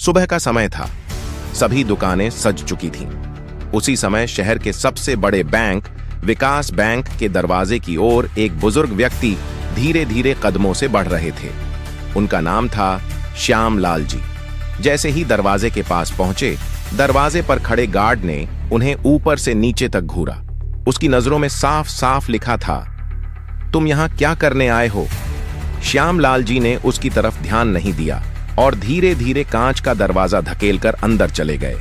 सुबह का समय था। सभी दुकानें सज चुकी थीं। उसी समय शहर के सबसे बड़े बैंक विकास बैंक के दरवाजे की ओर एक बुजुर्ग व्यक्ति धीरे धीरे कदमों से बढ़ रहे थे। उनका नाम था श्यामलाल जी। जैसे ही दरवाजे के पास पहुंचे, दरवाजे पर खड़े गार्ड ने उन्हें ऊपर से नीचे तक घूरा। उसकी नजरों में साफ साफ लिखा था, तुम यहां क्या करने आए हो? श्यामलाल जी ने उसकी तरफ ध्यान नहीं दिया और धीरे धीरे कांच का दरवाजा धकेलकर अंदर चले गए।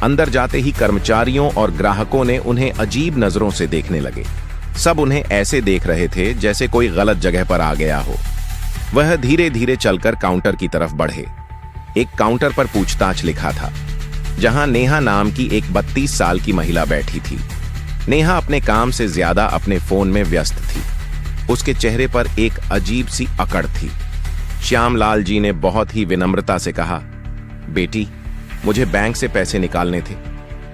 अंदर जाते ही कर्मचारियों और ग्राहकों ने उन्हें अजीब नजरों से देखने लगे। सब उन्हें ऐसे देख रहे थे जैसे कोई गलत जगह पर आ गया हो। वह धीरे धीरे चलकर काउंटर की तरफ बढ़े। एक काउंटर पर पूछताछ लिखा था, जहां नेहा नाम की एक 32 साल की महिला बैठी थी। नेहा अपने काम से ज्यादा अपने फोन में व्यस्त थी। उसके चेहरे पर एक अजीब सी अकड़ थी। श्यामलाल जी ने बहुत ही विनम्रता से कहा, बेटी, मुझे बैंक से पैसे निकालने थे।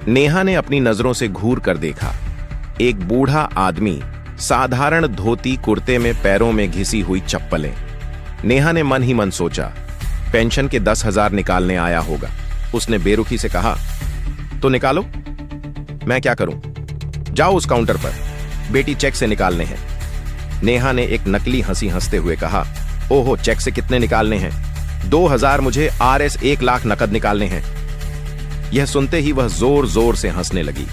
नेहा ने अपनी नजरों से घूर कर देखा। एक बूढ़ा आदमी, साधारण धोती कुर्ते में, पैरों में घिसी हुई चप्पलें। नेहा ने मन ही मन सोचा, पेंशन के 10,000 निकालने आया होगा। उसने बेरुखी से कहा, तो निकालो, मैं क्या करूं? जाओ उस काउंटर पर, बेटी चेक से निकालने हैं। नेहा ने एक नकली हंसी हंसते हुए कहा, ओहो, चेक से कितने निकालने हैं? 2,000 मुझे RS 1 लाख नकद निकालने हैं। यह सुनते ही वह जोर जोर से हंसने लगी।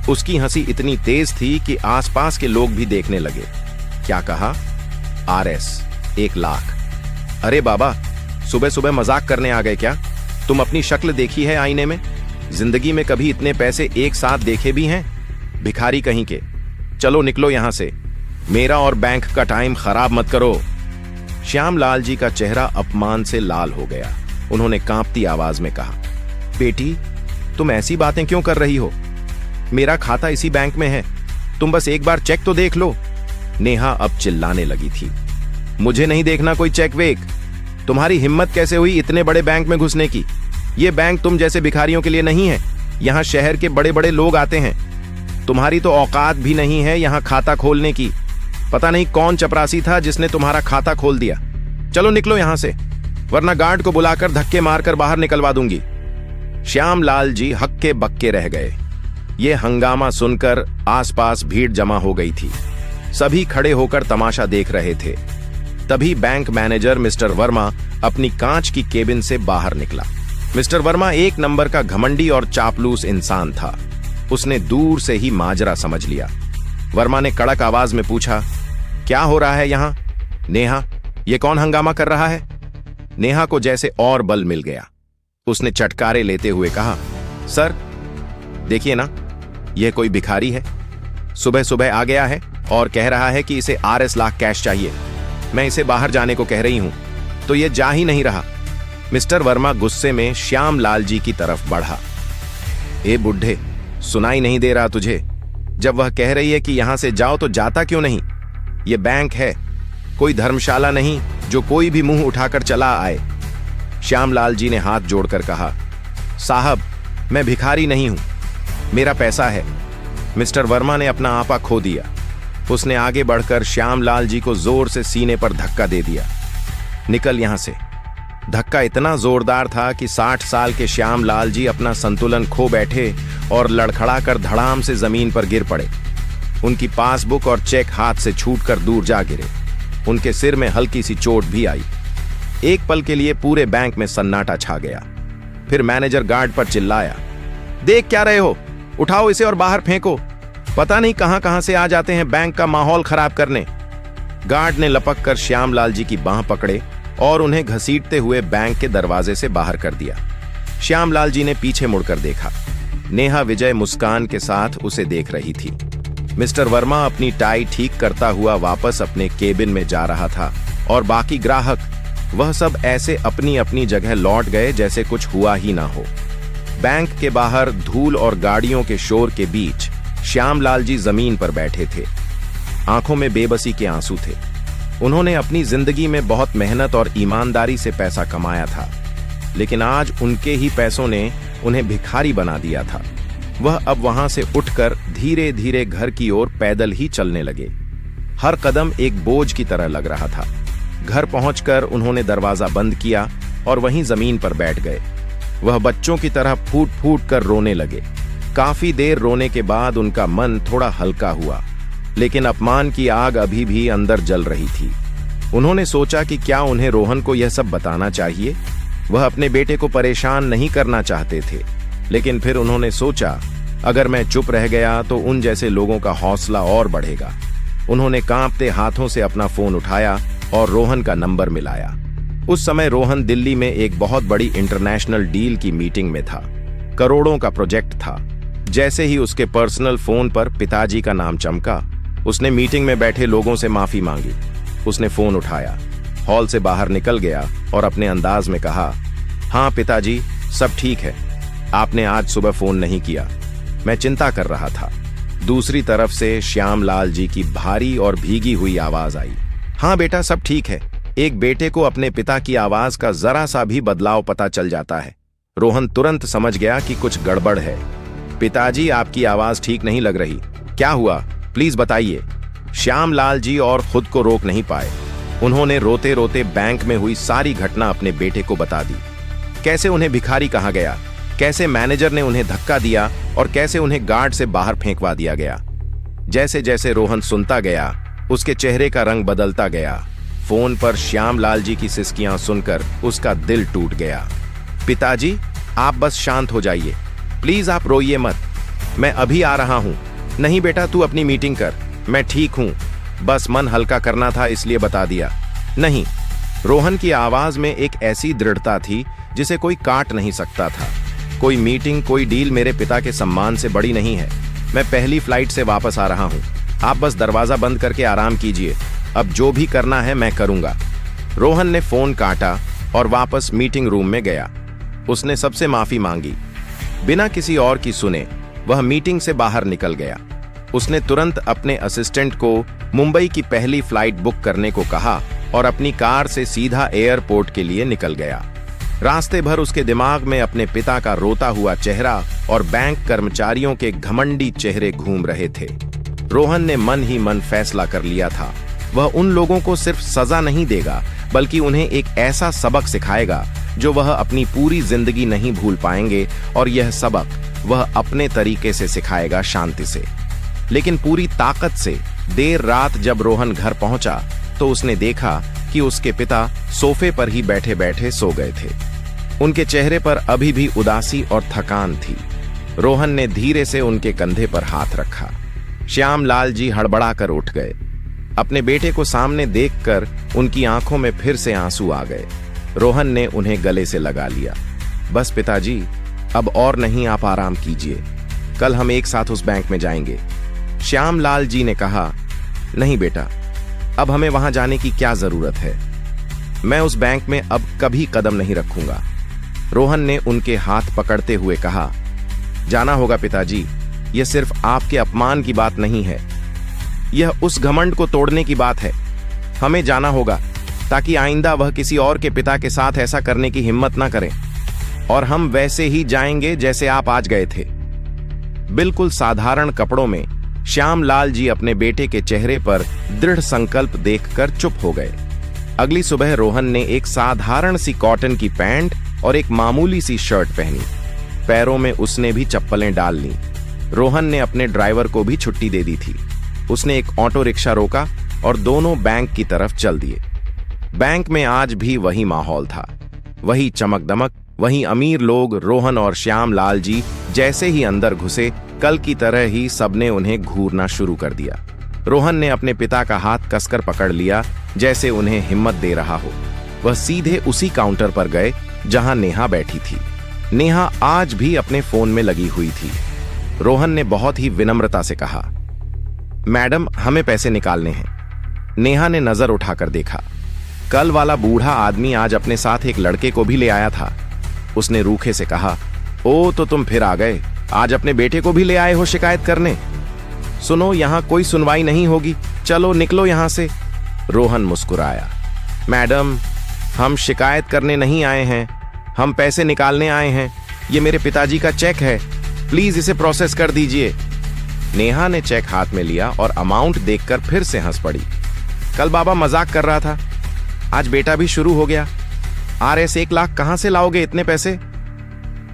उसकी हंसी इतनी तेज थी कि आसपास के लोग भी देखने लगे। क्या कहा? RS 1 लाख? अरे बाबा, सुबह सुबह मजाक करने आ गए क्या? तुम अपनी शक्ल देखी है आईने में? जिंदगी में कभी इतने पैसे एक साथ देखे भी हैं? भिखारी कहीं के। चलो निकलो यहां से, मेरा और बैंक का टाइम खराब मत करो। श्यामलाल जी का चेहरा अपमान से लाल हो गया। उन्होंने कांपती आवाज में कहा, बेटी, तुम ऐसी बातें क्यों कर रही हो? मेरा खाता इसी बैंक में है, तुम बस एक बार चेक तो देख लो। नेहा अब चिल्लाने लगी थी, मुझे नहीं देखना कोई चेक वेक। तुम्हारी हिम्मत कैसे हुई इतने बड़े बैंक में घुसने की? यह बैंक तुम जैसे भिखारियों के लिए नहीं है। यहां शहर के बड़े बड़े लोग आते हैं। तुम्हारी तो औकात भी नहीं है यहां खाता खोलने की। पता नहीं कौन चपरासी था जिसने तुम्हारा खाता खोल दिया। चलो निकलो यहां से, वरना गार्ड को बुलाकर धक्के मारकर बाहर निकलवा दूंगी। श्यामलाल जी हक्के बक्के रह गए। ये हंगामा सुनकर आसपास भीड़ जमा हो गई थी। सभी खड़े होकर तमाशा देख रहे थे। तभी बैंक मैनेजर मिस्टर वर्मा अपनी कांच की केबिन से बाहर निकला। मिस्टर वर्मा एक नंबर का घमंडी और चापलूस इंसान था। उसने दूर से ही माजरा समझ लिया। वर्मा ने कड़क आवाज में पूछा, क्या हो रहा है यहां? नेहा, ये कौन हंगामा कर रहा है? नेहा को जैसे और बल मिल गया। उसने चटकारे लेते हुए कहा, सर देखिए ना, यह कोई भिखारी है। सुबह सुबह आ गया है और कह रहा है कि इसे RS लाख कैश चाहिए। मैं इसे बाहर जाने को कह रही हूं तो यह जा ही नहीं रहा। मिस्टर वर्मा गुस्से में श्यामलाल जी की तरफ बढ़ा। ए बुढ़े, सुनाई नहीं दे रहा तुझे? जब वह कह रही है कि यहां से जाओ तो जाता क्यों नहीं? यह बैंक है, कोई धर्मशाला नहीं जो कोई भी मुंह उठाकर चला आए। श्यामलाल जी ने हाथ जोड़कर कहा, साहब, मैं भिखारी नहीं हूं, मेरा पैसा है। मिस्टर वर्मा ने अपना आपा खो दिया। उसने आगे बढ़कर श्यामलाल जी को जोर से सीने पर धक्का दे दिया। निकल यहां से। धक्का इतना जोरदार था कि 60 साल के श्यामलाल जी अपना संतुलन खो बैठे और लड़खड़ाकर धड़ाम से जमीन पर गिर पड़े। उनकी पासबुक और चेक हाथ से छूटकर दूर जा गिरे। उनके सिर में हल्की सी चोट भी आई। एक पल के लिए पूरे बैंक में सन्नाटा छा गया। फिर मैनेजर गार्ड पर चिल्लाया, देख क्या रहे हो? उठाओ इसे और बाहर फेंको। पता नहीं कहां कहां से आ जाते हैं बैंक का माहौल खराब करने। गार्ड ने लपक कर श्यामलाल जी की बांह पकड़े और उन्हें घसीटते हुए बैंक के दरवाजे से बाहर कर दिया। श्यामलाल जी ने पीछे मुड़कर देखा। नेहा विजय मुस्कान के साथ उसे देख रही थी। मिस्टर वर्मा अपनी टाई ठीक करता हुआ वापस अपने केबिन में जा रहा था और बाकी ग्राहक, वह सब ऐसे अपनी अपनी जगह लौट गए जैसे कुछ हुआ ही ना हो। बैंक के बाहर धूल और गाड़ियों के शोर के बीच श्यामलाल जी जमीन पर बैठे थे। आंखों में बेबसी के आंसू थे। उन्होंने अपनी जिंदगी में बहुत मेहनत और ईमानदारी से पैसा कमाया था, लेकिन आज उनके ही पैसों ने उन्हें भिखारी बना दिया था। वह अब वहां से उठकर धीरे धीरे घर की ओर पैदल ही चलने लगे। हर कदम एक बोझ की तरह लग रहा था। घर पहुंचकर उन्होंने दरवाजा बंद किया और वहीं जमीन पर बैठ गए। वह बच्चों की तरह फूट फूट कर रोने लगे। काफी देर रोने के बाद उनका मन थोड़ा हल्का हुआ, लेकिन अपमान की आग अभी भी अंदर जल रही थी। उन्होंने सोचा कि क्या उन्हें रोहन को यह सब बताना चाहिए। वह अपने बेटे को परेशान नहीं करना चाहते थे, लेकिन फिर उन्होंने सोचा अगर मैं चुप रह गया तो उन जैसे लोगों का हौसला और बढ़ेगा। उन्होंने कांपते हाथों से अपना फोन उठाया और रोहन का नंबर मिलाया। उस समय रोहन दिल्ली में एक बहुत बड़ी इंटरनेशनल डील की मीटिंग में था। करोड़ों का प्रोजेक्ट था। जैसे ही उसके पर्सनल फोन पर पिताजी का नाम चमका, उसने मीटिंग में बैठे लोगों से माफी मांगी। उसने फोन उठाया, हॉल से बाहर निकल गया और अपने अंदाज में कहा, हाँ पिताजी, सब ठीक है। आपने आज सुबह फोन नहीं किया, मैं चिंता कर रहा था। दूसरी तरफ से श्यामलाल जी की भारी और भीगी हुई आवाज आई, हाँ बेटा, सब ठीक है। एक बेटे को अपने पिता की आवाज का जरा सा भी बदलाव पता चल जाता है। रोहन तुरंत समझ गया कि कुछ गड़बड़ है। पिताजी, आपकी आवाज ठीक नहीं लग रही, क्या हुआ, प्लीज बताइए। श्यामलाल जी और खुद को रोक नहीं पाए। उन्होंने रोते रोते बैंक में हुई सारी घटना अपने बेटे को बता दी। कैसे उन्हें भिखारी कहा गया, कैसे मैनेजर ने उन्हें धक्का दिया और कैसे उन्हें गार्ड से बाहर फेंकवा दिया गया। जैसे जैसे रोहन सुनता गया, उसके चेहरे का रंग बदलता गया। फोन पर श्यामलाल जी की सिसकियां सुनकर उसका दिल टूट गया। पिताजी, आप बस शांत हो जाइए, प्लीज आप रोइए मत, मैं अभी आ रहा हूं। नहीं बेटा, तू अपनी मीटिंग कर, मैं ठीक हूं, बस मन हल्का करना था इसलिए बता दिया। नहीं, रोहन की आवाज में एक ऐसी दृढ़ता थी जिसे कोई काट नहीं सकता था। कोई मीटिंग, कोई डील मेरे पिता के सम्मान से बड़ी नहीं है। मैं पहली फ्लाइट से वापस आ रहा हूं, आप बस दरवाजा बंद करके आराम कीजिए, अब जो भी करना है मैं करूंगा। रोहन ने फोन काटा और वापस मीटिंग रूम में गया। उसने सबसे माफी मांगी। बिना किसी और की सुने वह मीटिंग से बाहर निकल गया। उसने तुरंत अपने असिस्टेंट को मुंबई की पहली फ्लाइट बुक करने को कहा और अपनी कार से सीधा एयरपोर्ट के लिए निकल गया। रास्ते भर उसके दिमाग में अपने पिता का रोता हुआ चेहरा और बैंक कर्मचारियों के घमंडी चेहरे घूम रहे थे। रोहन ने मन ही मन फैसला कर लिया था, वह उन लोगों को सिर्फ सजा नहीं देगा, बल्कि उन्हें एक ऐसा सबक सिखाएगा जो वह अपनी पूरी जिंदगी नहीं भूल पाएंगे, और यह सबक वह अपने तरीके से सिखाएगा, शांति से, लेकिन पूरी ताकत से। देर रात जब रोहन घर पहुंचा तो उसने देखा कि उसके पिता सोफे पर ही बैठे बैठे सो गए थे। उनके चेहरे पर अभी भी उदासी और थकान थी। रोहन ने धीरे से उनके कंधे पर हाथ रखा। श्यामलाल जी हड़बड़ाकर उठ गए। अपने बेटे को सामने देखकर उनकी आंखों में फिर से आंसू आ गए। रोहन ने उन्हें गले से लगा लिया। बस पिताजी, अब और नहीं, आप आराम कीजिए, कल हम एक साथ उस बैंक में जाएंगे। श्यामलाल जी ने कहा, नहीं बेटा, अब हमें वहां जाने की क्या जरूरत है, मैं उस बैंक में अब कभी कदम नहीं रखूंगा। रोहन ने उनके हाथ पकड़ते हुए कहा, जाना होगा पिताजी, यह सिर्फ आपके अपमान की बात नहीं है, यह उस घमंड को तोड़ने की बात है। हमें जाना होगा ताकि आइंदा वह किसी और के पिता के साथ ऐसा करने की हिम्मत ना करें, और हम वैसे ही जाएंगे जैसे आप आज गए थे। बिल्कुल साधारण कपड़ों में श्यामलाल जी अपने बेटे के चेहरे पर दृढ़ संकल्प देखकर चुप हो गए। अगली सुबह रोहन ने एक साधारण सी कॉटन की पैंट और एक मामूली सी शर्ट पहनी। पैरों में उसने भी चप्पलें डाल लीं। रोहन ने अपने ड्राइवर को भी छुट्टी दे दी थी। उसने एक ऑटो रिक्शा रोका और दोनों बैंक की तरफ चल दिए। बैंक में आज भी वही माहौल था, वही चमक दमक, वही अमीर लोग। रोहन और श्यामलाल जी जैसे ही अंदर घुसे, कल की तरह ही सबने उन्हें घूरना शुरू कर दिया। रोहन ने अपने पिता का हाथ कसकर पकड़ लिया, जैसे उन्हें हिम्मत दे रहा हो। वह सीधे उसी काउंटर पर गए जहां नेहा बैठी थी। नेहा आज भी अपने फोन में लगी हुई थी। रोहन ने बहुत ही विनम्रता से कहा, मैडम, हमें पैसे निकालने हैं। नेहा ने नजर उठाकर देखा। कल वाला बूढ़ा आदमी आज अपने साथ एक लड़के को भी ले आया था। उसने रूखे से कहा, ओ तो तुम फिर आ गए, आज अपने बेटे को भी ले आए हो शिकायत करने। सुनो, यहां कोई सुनवाई नहीं होगी, चलो निकलो यहां से। रोहन मुस्कुराया, मैडम, हम शिकायत करने नहीं आए हैं, हम पैसे निकालने आए हैं। ये मेरे पिताजी का चेक है, प्लीज इसे प्रोसेस कर दीजिए। नेहा ने चेक हाथ में लिया और अमाउंट देखकर फिर से हंस पड़ी। कल बाबा मजाक कर रहा था, आज बेटा भी शुरू हो गया। RS 1 लाख कहां से लाओगे इतने पैसे?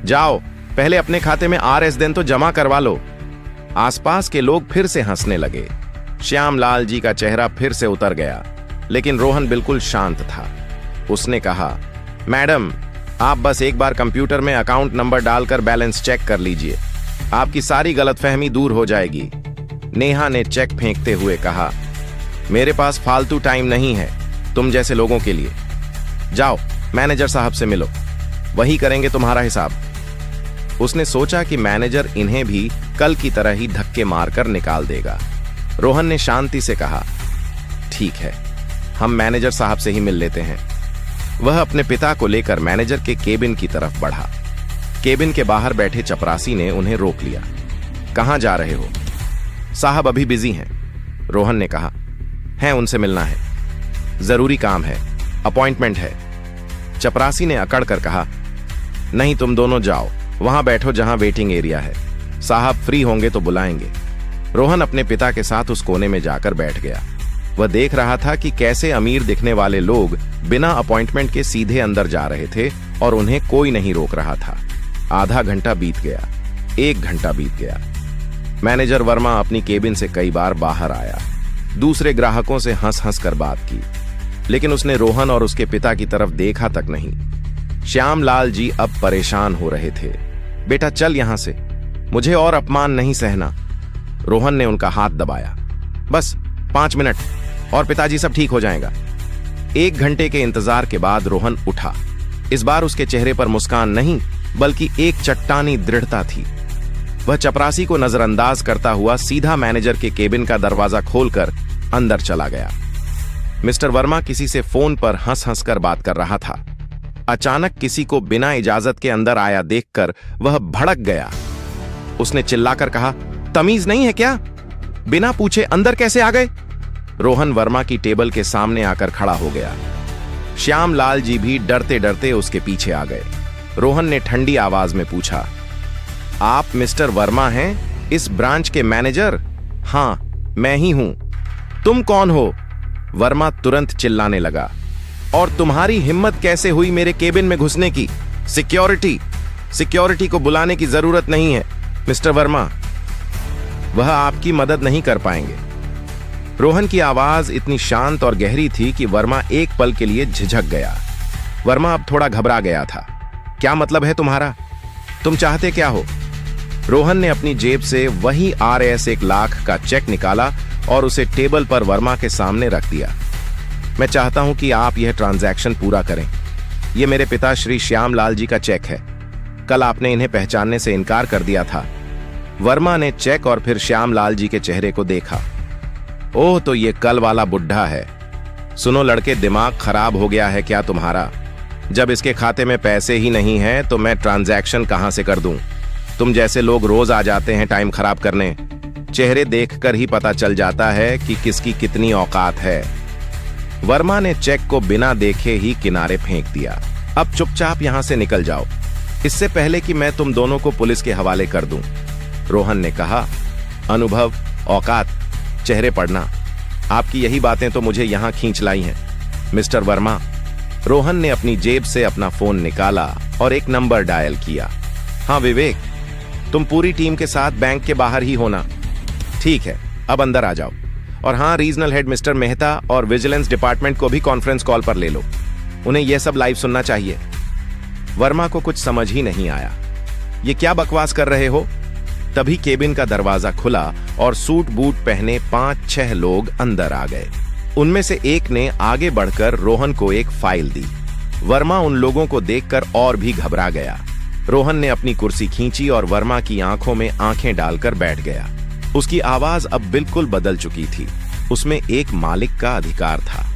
जाओ, पहले अपने खाते में RS तो जमा करवा लो। आसपास के लोग फिर से हंसने लगे। श्यामलाल जी का चेहरा फिर से उतर गया, लेकिन रोहन बिल्कुल शांत था। उसने कहा, मैडम, आप बस एक बार कंप्यूटर में अकाउंट नंबर डालकर बैलेंस चेक कर लीजिए, आपकी सारी गलतफहमी दूर हो जाएगी। नेहा ने चेक फेंकते हुए कहा, मेरे पास फालतू टाइम नहीं है तुम जैसे लोगों के लिए। जाओ, मैनेजर साहब से मिलो, वही करेंगे तुम्हारा हिसाब। उसने सोचा कि मैनेजर इन्हें भी कल की तरह ही धक्के मारकर निकाल देगा। रोहन ने शांति से कहा, ठीक है, हम मैनेजर साहब से ही मिल लेते हैं। वह अपने पिता को लेकर मैनेजर के केबिन की तरफ बढ़ा। केबिन के बाहर बैठे चपरासी ने उन्हें रोक लिया। कहां जा रहे हो? साहब अभी बिजी हैं, रोहन ने कहा। हैं, उनसे मिलना है, जरूरी काम है, अपॉइंटमेंट है। चपरासी ने अकड़ कर कहा, नहीं, तुम दोनों जाओ, वहां बैठो जहां वेटिंग एरिया है, साहब फ्री होंगे तो बुलाएंगे। रोहन अपने पिता के साथ उस कोने में जाकर बैठ गया। वह देख रहा था कि कैसे अमीर दिखने वाले लोग बिना अपॉइंटमेंट के सीधे अंदर जा रहे थे और उन्हें कोई नहीं रोक रहा था। आधा घंटा बीत गया, 1 घंटा बीत गया। मैनेजर वर्मा अपनी केबिन से कई बार बाहर आया, दूसरे ग्राहकों से हंस हंस कर बात की, लेकिन उसने रोहन और उसके पिता की तरफ देखा तक नहीं। श्यामलाल जी अब परेशान हो रहे थे। बेटा चल यहां से, मुझे और अपमान नहीं सहना। रोहन ने उनका हाथ दबाया। बस 5 मिनट और पिताजी सब ठीक हो जाएगा। 1 घंटे के इंतजार के बाद रोहन उठा। इस बार उसके चेहरे पर मुस्कान नहीं, बल्कि एक चट्टानी दृढ़ता थी। वह चपरासी को नजरअंदाज करता हुआ सीधा मैनेजर के केबिन का दरवाजा खोलकर अंदर चला गया। मिस्टर वर्मा किसी से फोन पर हंस हंस कर बात कर रहा था। अचानक किसी को बिना इजाजत के अंदर आया देखकर वह भड़क गया। उसने चिल्लाकर कहा, तमीज नहीं है क्या? बिना पूछे अंदर कैसे आ गए? रोहन वर्मा की टेबल के सामने आकर खड़ा हो गया। श्यामलाल जी भी डरते डरते उसके पीछे आ गए। रोहन ने ठंडी आवाज में पूछा, आप मिस्टर वर्मा हैं, इस ब्रांच के मैनेजर? हां, मैं ही हूं। तुम कौन हो? वर्मा तुरंत चिल्लाने लगा, और तुम्हारी हिम्मत कैसे हुई मेरे केबिन में घुसने की? सिक्योरिटी को बुलाने की जरूरत नहीं है मिस्टर वर्मा, वह आपकी मदद नहीं कर पाएंगे। रोहन की आवाज इतनी शांत और गहरी थी कि वर्मा एक पल के लिए झिझक गया। वर्मा अब थोड़ा घबरा गया था। क्या मतलब है तुम्हारा? तुम चाहते क्या हो? रोहन ने अपनी जेब से वही RS 1 लाख का चेक निकाला और उसे टेबल पर वर्मा के सामने रख दिया। मैं चाहता हूं कि आप यह ट्रांजैक्शन पूरा करें। यह मेरे पिता श्री श्यामलाल जी का चेक है। कल आपने इन्हें पहचानने से इनकार कर दिया था। वर्मा ने चेक और फिर श्यामलाल जी के चेहरे को देखा। ओह, तो ये कल वाला बुढ़ा है। सुनो लड़के, दिमाग खराब हो गया है क्या तुम्हारा? जब इसके खाते में पैसे ही नहीं हैं तो मैं ट्रांजैक्शन कहां से कर दूं? तुम जैसे लोग रोज आ जाते हैं टाइम खराब करने। चेहरे देखकर ही पता चल जाता है कि किसकी कितनी औकात है। वर्मा ने चेक को बिना देखे ही किनारे फेंक दिया। अब चुपचाप यहां से निकल जाओ, इससे पहले कि मैं तुम दोनों को पुलिस के हवाले कर दूं। रोहन ने कहा, अनुभव, औकात, चेहरे पढ़ना, आपकी यही बातें तो मुझे यहां खींच लाई हैं। मिस्टर वर्मा, रोहन ने अपनी जेब से अपना फोन निकाला और एक नंबर डायल किया। हाँ विवेक, तुम पूरी टीम के साथ बैंक के बाहर ही होना। ठीक है, अब अंदर आ जाओ। और हाँ, रीजनल हेड मिस्टर मेहता और विजिलेंस डिपार्टमेंट को भी कॉन्फ्रेंस कॉल पर ले लो, उन्हें यह सब लाइव सुनना चाहिए। वर्मा को कुछ समझ ही नहीं आया। ये क्या बकवास कर रहे हो? तभी केबिन का दरवाजा खुला और सूट बूट पहने 5-6 लोग अंदर आ गए। उनमें से एक ने आगे बढ़कर रोहन को एक फाइल दी। वर्मा उन लोगों को देखकर और भी घबरा गया। रोहन ने अपनी कुर्सी खींची और वर्मा की आंखों में आंखें डालकर बैठ गया। उसकी आवाज अब बिल्कुल बदल चुकी थी। उसमें एक मालिक का अधिकार था।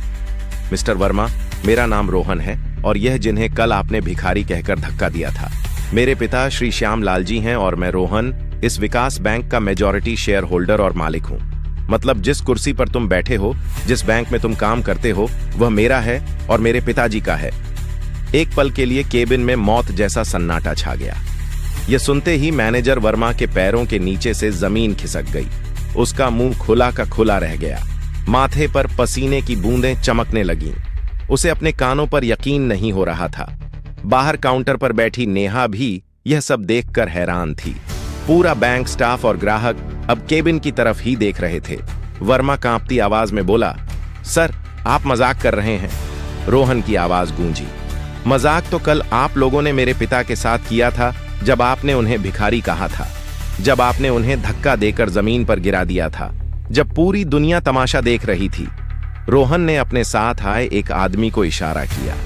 मिस्टर वर्मा, मेरा नाम रोहन है और यह जिन्हें कल आपने भिखारी कहकर धक्का दिया था, मेरे पिता श्री श्यामलाल जी हैं और मैं रोहन इस विकास बैंक का मेजॉरिटी शेयर होल्डर और मालिक हूं। मतलब जिस कुर्सी पर तुम बैठे हो, जिस बैंक में तुम काम करते हो, वह मेरा है और मेरे पिताजी का है। एक पल के लिए केबिन में मौत जैसा सन्नाटा छा गया। यह सुनते ही मैनेजर वर्मा के पैरों के नीचे से जमीन खिसक गई। उसका मुंह खुला का खुला रह गया। माथे पर पसीने की बूंदें चमकने लगीं। उसे अपने कानों पर यकीन नहीं हो रहा था। बाहर काउंटर पर बैठी नेहा भी यह सब देखकर हैरान थी। पूरा बैंक स्टाफ और ग्राहक अब केबिन की तरफ ही देख रहे थे। वर्मा कांपती आवाज में बोला, सर, आप मजाक कर रहे हैं। रोहन की आवाज गूंजी, मजाक तो कल आप लोगों ने मेरे पिता के साथ किया था, जब आपने उन्हें भिखारी कहा था, जब आपने उन्हें धक्का देकर जमीन पर गिरा दिया था, जब पूरी दुनिया तमाशा देख रही थी। रोहन ने अपने साथ आए एक आदमी को इशारा किया।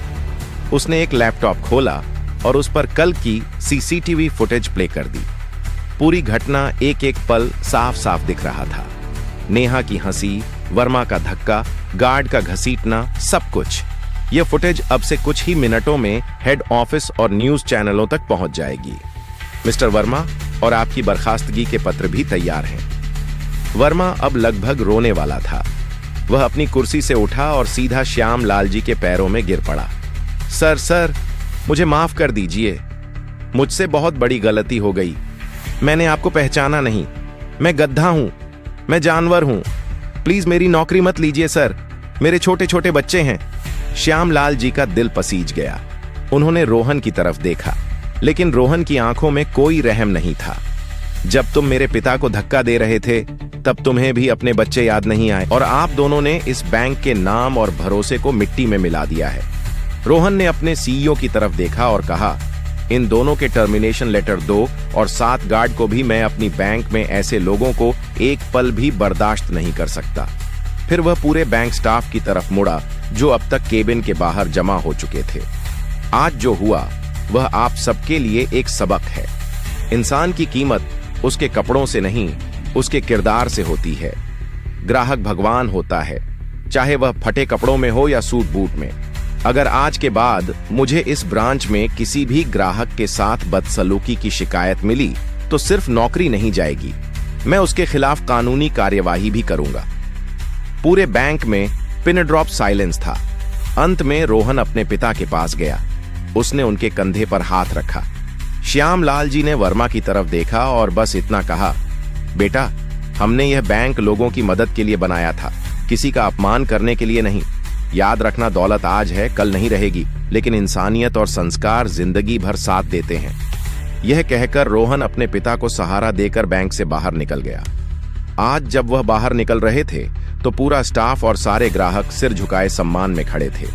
उसने एक लैपटॉप खोला और उस पर कल की सीसीटीवी फुटेज प्ले कर दी। पूरी घटना एक एक पल साफ साफ दिख रहा था। नेहा की हंसी, वर्मा का धक्का, गार्ड का घसीटना, सब कुछ। यह फुटेज अब से कुछ ही मिनटों में हेड ऑफिस और न्यूज चैनलों तक पहुंच जाएगी। मिस्टर वर्मा, और आपकी बर्खास्तगी के पत्र भी तैयार हैं। वर्मा अब लगभग रोने वाला था। वह अपनी कुर्सी से उठा और सीधा श्याम लाल जी के पैरों में गिर पड़ा। सर, सर, मुझे माफ कर दीजिए। मुझसे बहुत बड़ी गलती हो गई। मैंने आपको पहचाना नहीं। मैं गधा हूं, मैं जानवर हूं। प्लीज मेरी नौकरी मत लीजिए सर, मेरे छोटे छोटे बच्चे हैं। श्याम लाल जी का दिल पसीज गया। उन्होंने रोहन की तरफ देखा, लेकिन रोहन की आंखों में कोई रहम नहीं था। जब तुम मेरे पिता को धक्का दे रहे थे, तब तुम्हें भी अपने बच्चे याद नहीं आए, और आप दोनों ने इस बैंक के नाम और भरोसे को मिट्टी में मिला दिया है। रोहन ने अपने सीईओ की तरफ देखा और कहा, इन दोनों के टर्मिनेशन लेटर दो, और 7 गार्ड को भी मैं अपनी बैंक में ऐसे लोगों को एक पल भी बर्दाश्त नहीं कर सकता। फिर वह पूरे बैंक स्टाफ की तरफ मुड़ा, जो अब तक केबिन के बाहर जमा हो चुके थे। आज जो हुआ वह आप सबके लिए एक सबक है। इंसान की कीमत उसके कपड़ों से नहीं, उसके किरदार से होती है। ग्राहक भगवान होता है, चाहे वह फटे कपड़ों में हो या सूट बूट में। अगर आज के बाद मुझे इस ब्रांच में किसी भी ग्राहक के साथ बदसलूकी की शिकायत मिली, तो सिर्फ नौकरी नहीं जाएगी, मैं उसके खिलाफ कानूनी कार्यवाही भी करूंगा। पूरे बैंक में पिन ड्रॉप साइलेंस था। अंत में रोहन अपने पिता के पास गया। उसने उनके कंधे पर हाथ रखा। श्याम लाल जी ने वर्मा की तरफ देखा और बस इतना कहा, बेटा, हमने यह बैंक लोगों की मदद के लिए बनाया था, किसी का अपमान करने के लिए नहीं। याद रखना, दौलत आज है, कल नहीं रहेगी, लेकिन इंसानियत और संस्कार जिंदगी भर साथ देते हैं। यह कहकर रोहन अपने पिता को सहारा देकर बैंक से बाहर निकल गया। आज जब वह बाहर निकल रहे थे, तो पूरा स्टाफ और सारे ग्राहक सिर झुकाए सम्मान में खड़े थे।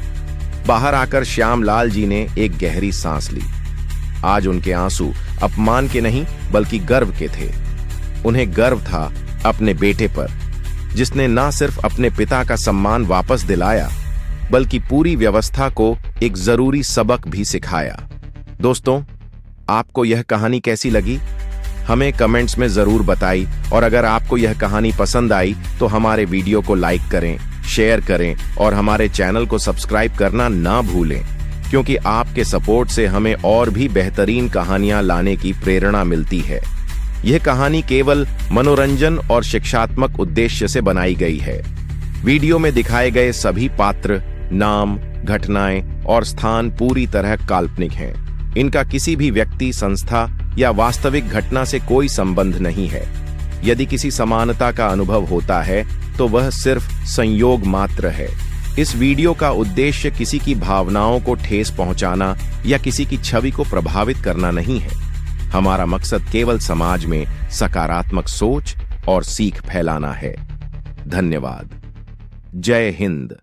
बाहर आकर श्याम लाल जी ने एक गहरी सांस ली। आज उनके आंसू अपमान के नहीं, बल्कि गर्व के थे। उन्हें गर्व था अपने बेटे पर, जिसने न सिर्फ अपने पिता का सम्मान वापस दिलाया, बल्कि पूरी व्यवस्था को एक जरूरी सबक भी सिखाया। दोस्तों, आपको यह कहानी कैसी लगी? हमें कमेंट्स में जरूर बताइए, और अगर आपको यह कहानी पसंद आई तो हमारे वीडियो को लाइक करें, शेयर करें और हमारे चैनल को सब्सक्राइब करना ना भूलें, क्योंकि आपके सपोर्ट से हमें और भी बेहतरीन कहानियां लाने की प्रेरणा मिलती है। यह कहानी केवल मनोरंजन और शिक्षात्मक उद्देश्य से बनाई गई है। वीडियो में दिखाए गए सभी पात्र, नाम, घटनाएं और स्थान पूरी तरह काल्पनिक हैं। इनका किसी भी व्यक्ति, संस्था या वास्तविक घटना से कोई संबंध नहीं है। यदि किसी समानता का अनुभव होता है, तो वह सिर्फ संयोग मात्र है। इस वीडियो का उद्देश्य किसी की भावनाओं को ठेस पहुंचाना या किसी की छवि को प्रभावित करना नहीं है। हमारा मकसद केवल समाज में सकारात्मक सोच और सीख फैलाना है। धन्यवाद। जय हिंद।